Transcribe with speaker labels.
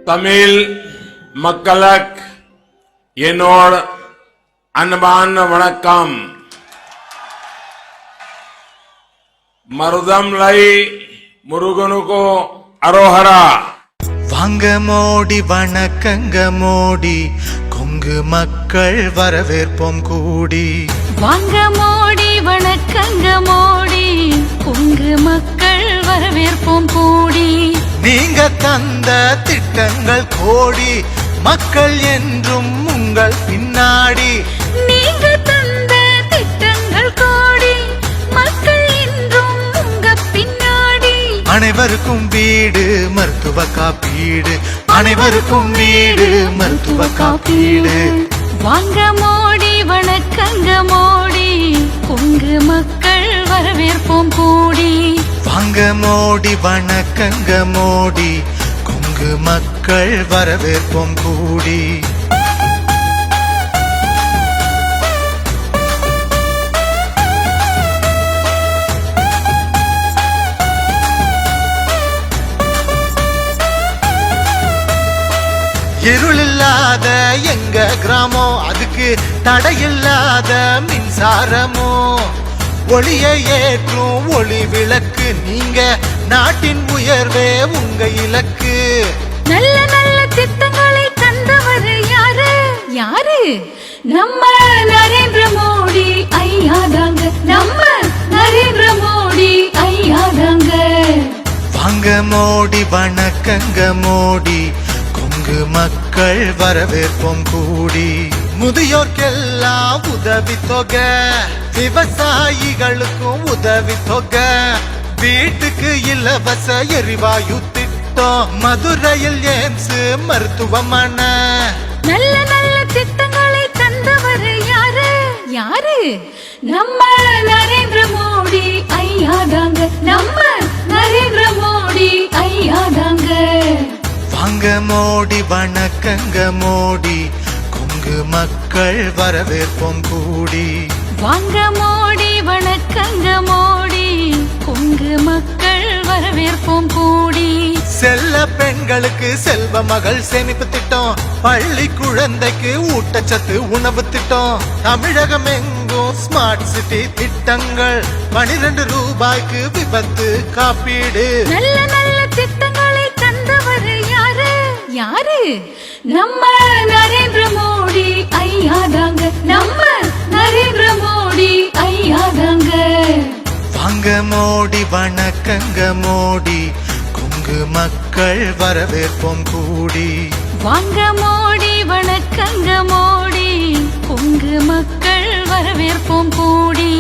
Speaker 1: தமிழ் மக்களுக்கு என்னோட அன்பான வணக்கம். மருதம் லை முருகனுக்கு அரோஹரா.
Speaker 2: வாங்க மோடி வணக்கங்க மோடி, கொங்கு மக்கள் வரவேற்போம் கூடி.
Speaker 3: வாங்க மோடி வணக்கங்க மோடி, கொங்கு மக்கள் வரவேற்போம் கூடி.
Speaker 2: நீங்க தந்த திட்டங்கள் கோடி, மக்கள் என்றும் உங்கள் பின்னாடி.
Speaker 3: நீங்க தந்த திட்டங்கள் கோடி, மக்கள் என்றும் உங்க பின்னாடி.
Speaker 2: அனைவருக்கும் வீடு மருத்துவ காப்பீடு, அனைவருக்கும் வீடு மருத்துவ காப்பீடு.
Speaker 3: வாங்க மோடி வணக்கங்க மோடி, கொங்கு மக்கள் வரவேற்போம் கூடி.
Speaker 2: வாங்க மோடி வணக்கங்க மோடி, கொங்கு மக்கள் வரவேற்போம் கூடி. இருளில்லாத எங்க கிராமம், அதுக்கு தடையில்லாத மின்சாரமோ. ஒளியை ஏற்றும் ஒளி விளக்கு, நீங்க நாட்டின் உயர்வே உங்க இலக்கு.
Speaker 3: நல்ல நல்ல திட்டங்களை தந்தவர் யாரு யாரு? நம்ம நரேந்திர மோடி ஐயா தாங்க, நம்ம நரேந்திர மோடி ஐயா தாங்க.
Speaker 2: வாங்க மோடி வணக்கங்க மோடி, கொங்கு மக்கள் வரவேற்போம் கூடி. முதியோர்க்கெல்லாம் உதவி தொகை, விவசாயிகளுக்கும் உதவி தொகை, வீட்டுக்கு இலவச எரிவாயு திட்டம், மதுரையில் எய்ம்ஸ் மருத்துவமனை.
Speaker 3: நல்ல நல்ல திட்டங்களை தந்தவர் யாரு யாரு? நம்ம நரேந்திர மோடி ஐயா தாங்க, நம்ம நரேந்திர மோடி ஐயா தாங்க.
Speaker 2: வாங்க மோடி வணக்கங்க மோடி, கொங்கு மக்கள் வரவேற்போம் கூடி.
Speaker 3: வாங்க மோடி வணக்கங்க மோடி, கொங்கு மக்கள் வரவேற்போம் கூடி.
Speaker 2: செல்ல பெண்களுக்கு செல்வ மகள் சேமிப்பு திட்டம், பள்ளி குழந்தைக்கு ஊட்டச்சத்து உணவு திட்டம், தமிழகம் எங்கும் ஸ்மார்ட் சிட்டி திட்டங்கள், 12 ரூபாய்க்கு விபத்து காப்பீடு.
Speaker 3: நல்ல நல்ல திட்டங்களை தந்தவர் யாரு யாரு? நம்ம நரேந்திர மோடி ஐயா தாங்க, நம்ம நரேந்திர மோடி ஐயா தாங்க.
Speaker 2: வாங்க மோடி வணக்கங்க மோடி, கொங்கு மக்கள் வரவேற்போம் கூடி.
Speaker 3: வாங்க மோடி வணக்கங்க மோடி, கொங்கு மக்கள் வரவேற்போம் கூடி.